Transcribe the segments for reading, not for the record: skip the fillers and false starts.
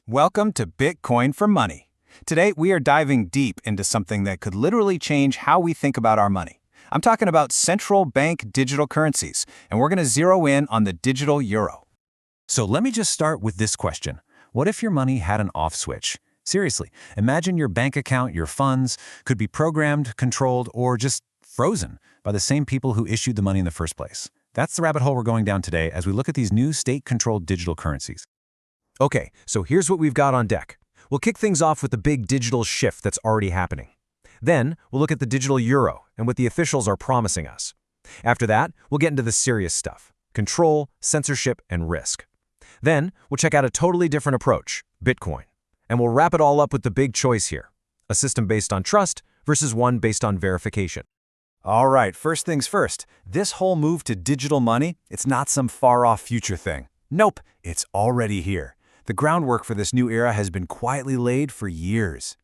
Welcome to Bitcoin for Money. Today, we are diving deep into something that could literally change how we think about our money. I'm talking about central bank digital currencies, and we're going to zero in on the digital euro. So let me just start with this question. What if your money had an off switch? Seriously, imagine your bank account, your funds, could be programmed, controlled, or just frozen by the same people who issued the money in the first place. That's the rabbit hole we're going down today as we look at these new state-controlled digital currencies. Okay, so here's what we've got on deck. We'll kick things off with the big digital shift that's already happening. Then, we'll look at the digital euro and what the officials are promising us. After that, we'll get into the serious stuff: control, censorship, and risk. Then, we'll check out a totally different approach, Bitcoin. And we'll wrap it all up with the big choice here: a system based on trust versus one based on verification. All right, first things first. This whole move to digital money, it's not some far-off future thing. Nope, it's already here. The groundwork for this new era has been quietly laid for years.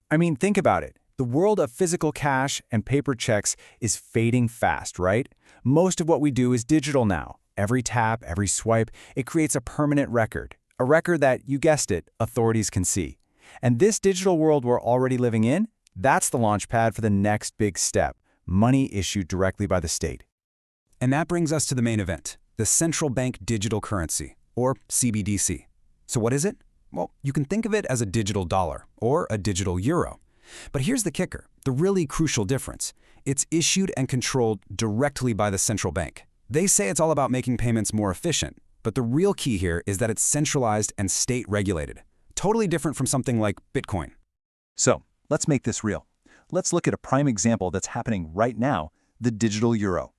I mean, think about it. The world of physical cash and paper checks is fading fast, right? Most of what we do is digital now. Every tap, every swipe, it creates a permanent record. A record that, you guessed it, authorities can see. And this digital world we're already living in, that's the launch pad for the next big step: money issued directly by the state. And that brings us to the main event, the central bank digital currency, or CBDC. So what is it? Well, you can think of it as a digital dollar or a digital euro. But here's the kicker, the really crucial difference. It's issued and controlled directly by the central bank. They say it's all about making payments more efficient, but the real key here is that it's centralized and state-regulated. Totally different from something like Bitcoin. So, let's make this real. Let's look at a prime example that's happening right now, the digital euro.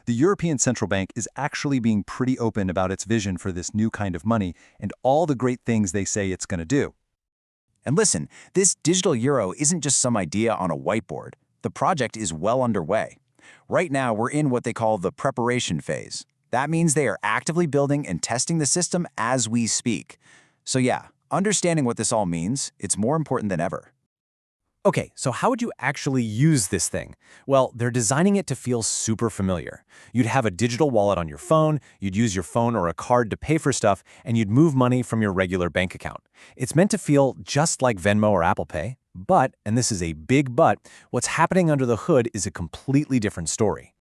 The European Central Bank is actually being pretty open about its vision for this new kind of money and all the great things they say it's going to do. And listen, this digital euro isn't just some idea on a whiteboard. The project is well underway. Right now, we're in what they call the preparation phase. That means they are actively building and testing the system as we speak. So yeah, understanding what this all means, it's more important than ever. Okay, so how would you actually use this thing? Well, they're designing it to feel super familiar. You'd have a digital wallet on your phone, you'd use your phone or a card to pay for stuff, and you'd move money from your regular bank account. It's meant to feel just like Venmo or Apple Pay, but, and this is a big but, what's happening under the hood is a completely different story.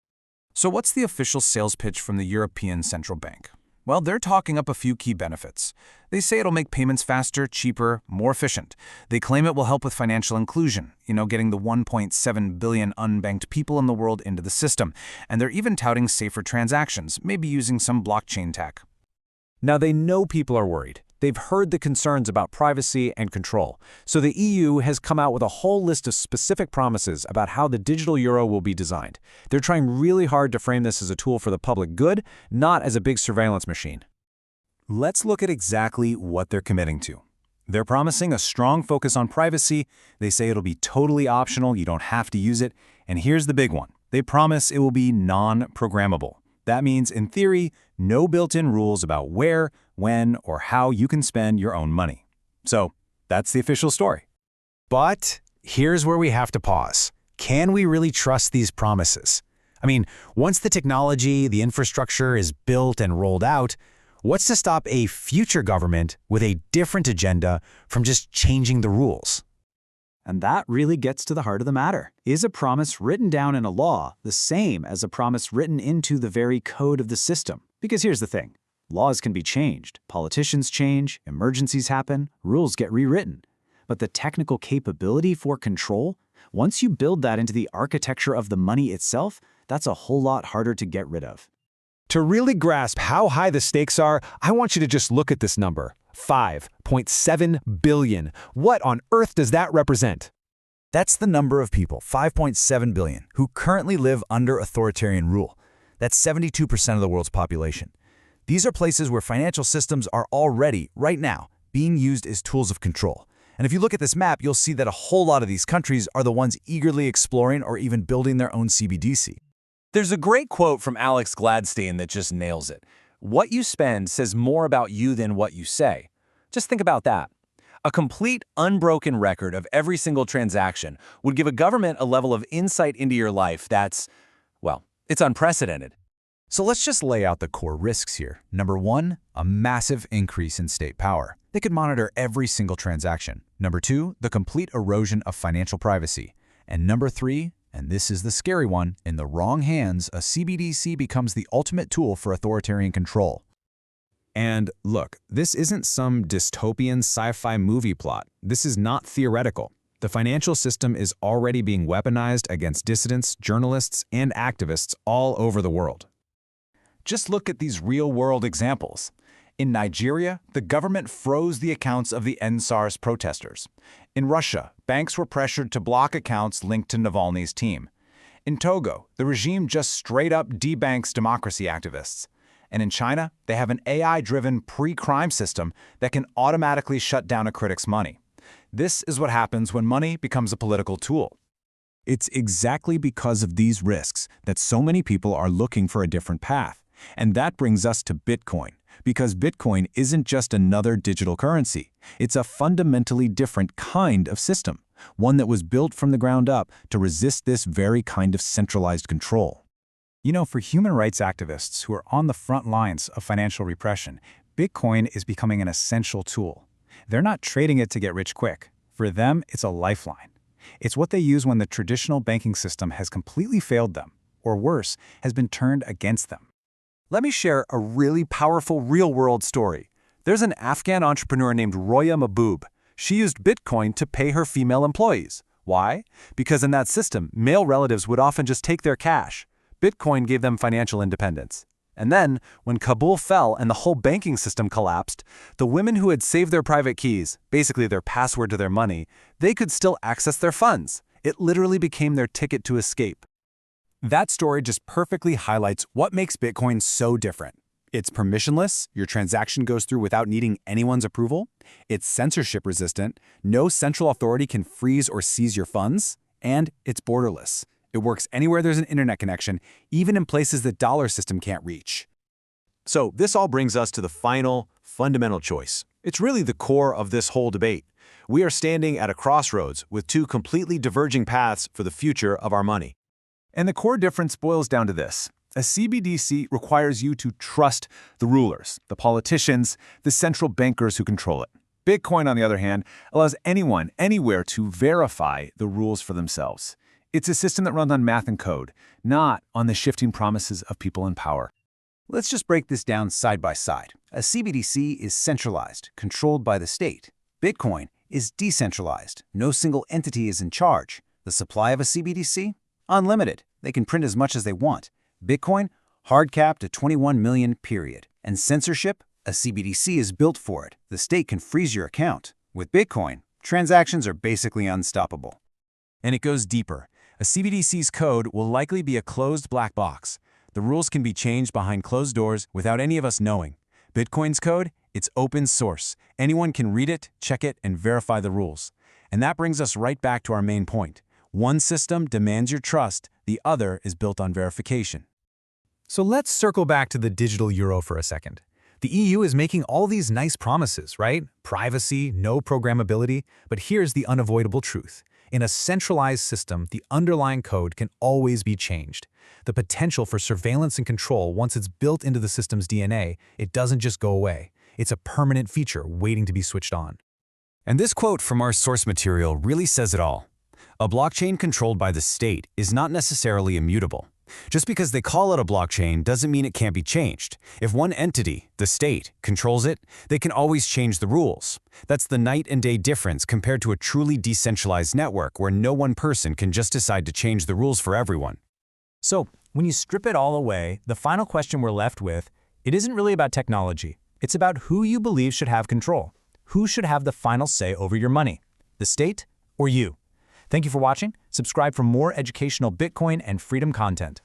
So what's the official sales pitch from the European Central Bank? Well, they're talking up a few key benefits. They say it'll make payments faster, cheaper, more efficient. They claim it will help with financial inclusion, getting the 1.7 billion unbanked people in the world into the system. And they're even touting safer transactions, maybe using some blockchain tech. Now, they know people are worried. They've heard the concerns about privacy and control. So the EU has come out with a whole list of specific promises about how the digital euro will be designed. They're trying really hard to frame this as a tool for the public good, not as a big surveillance machine. Let's look at exactly what they're committing to. They're promising a strong focus on privacy. They say it'll be totally optional, you don't have to use it. And here's the big one. They promise it will be non-programmable. That means, in theory, no built-in rules about where, when, or how you can spend your own money. So, that's the official story. But here's where we have to pause. Can we really trust these promises? I mean, once the technology, the infrastructure is built and rolled out, what's to stop a future government with a different agenda from just changing the rules? And that really gets to the heart of the matter. Is a promise written down in a law the same as a promise written into the very code of the system? Because here's the thing. Laws can be changed. Politicians change, emergencies happen, rules get rewritten. But the technical capability for control, once you build that into the architecture of the money itself, that's a whole lot harder to get rid of. To really grasp how high the stakes are, I want you to just look at this number. 5.7 billion. What on earth does that represent? That's the number of people, 5.7 billion, who currently live under authoritarian rule. That's 72% of the world's population. These are places where financial systems are already, right now, being used as tools of control. And if you look at this map, you'll see that a whole lot of these countries are the ones eagerly exploring or even building their own CBDC. There's a great quote from Alex Gladstein that just nails it. What you spend says more about you than what you say. Just think about that. A complete, unbroken record of every single transaction would give a government a level of insight into your life that's, well, it's unprecedented. So let's just lay out the core risks here. Number one, a massive increase in state power. They could monitor every single transaction. Number 2, the complete erosion of financial privacy. And number 3, and this is the scary one, in the wrong hands, a CBDC becomes the ultimate tool for authoritarian control. And look, this isn't some dystopian sci-fi movie plot. This is not theoretical. The financial system is already being weaponized against dissidents, journalists, and activists all over the world. Just look at these real-world examples. In Nigeria, the government froze the accounts of the NSARS protesters. In Russia, banks were pressured to block accounts linked to Navalny's team. In Togo, the regime just straight-up debanks democracy activists. And in China, they have an AI-driven pre-crime system that can automatically shut down a critic's money. This is what happens when money becomes a political tool. It's exactly because of these risks that so many people are looking for a different path. And that brings us to Bitcoin, because Bitcoin isn't just another digital currency. It's a fundamentally different kind of system, one that was built from the ground up to resist this very kind of centralized control. You know, for human rights activists who are on the front lines of financial repression, Bitcoin is becoming an essential tool. They're not trading it to get rich quick. For them, it's a lifeline. It's what they use when the traditional banking system has completely failed them, or worse, has been turned against them. Let me share a really powerful real-world story. There's an Afghan entrepreneur named Roya Mahboob. She used Bitcoin to pay her female employees. Why? Because in that system, male relatives would often just take their cash. Bitcoin gave them financial independence. And then, when Kabul fell and the whole banking system collapsed, the women who had saved their private keys, basically their password to their money, they could still access their funds. It literally became their ticket to escape. That story just perfectly highlights what makes Bitcoin so different. It's permissionless, your transaction goes through without needing anyone's approval. It's censorship resistant, no central authority can freeze or seize your funds. And it's borderless. It works anywhere there's an internet connection, even in places the dollar system can't reach. So this all brings us to the final, fundamental choice. It's really the core of this whole debate. We are standing at a crossroads with two completely diverging paths for the future of our money. And the core difference boils down to this. A CBDC requires you to trust the rulers, the politicians, the central bankers who control it. Bitcoin, on the other hand, allows anyone, anywhere to verify the rules for themselves. It's a system that runs on math and code, not on the shifting promises of people in power. Let's just break this down side by side. A CBDC is centralized, controlled by the state. Bitcoin is decentralized. No single entity is in charge. The supply of a CBDC? Unlimited. They can print as much as they want. Bitcoin? Hard capped at 21 million, period. And censorship? A CBDC is built for it. The state can freeze your account. With Bitcoin, transactions are basically unstoppable. And it goes deeper. A CBDC's code will likely be a closed black box. The rules can be changed behind closed doors without any of us knowing. Bitcoin's code? It's open source. Anyone can read it, check it, and verify the rules. And that brings us right back to our main point. One system demands your trust, the other is built on verification. So let's circle back to the digital euro for a second. The EU is making all these nice promises, right? Privacy, no programmability, but here's the unavoidable truth. In a centralized system, the underlying code can always be changed. The potential for surveillance and control, once it's built into the system's DNA, it doesn't just go away. It's a permanent feature waiting to be switched on. And this quote from our source material really says it all. A blockchain controlled by the state is not necessarily immutable. Just because they call it a blockchain doesn't mean it can't be changed. If one entity, the state, controls it, they can always change the rules. That's the night and day difference compared to a truly decentralized network where no one person can just decide to change the rules for everyone. So, when you strip it all away, the final question we're left with, it isn't really about technology. It's about who you believe should have control. Who should have the final say over your money? The state or you? Thank you for watching. Subscribe for more educational Bitcoin and freedom content.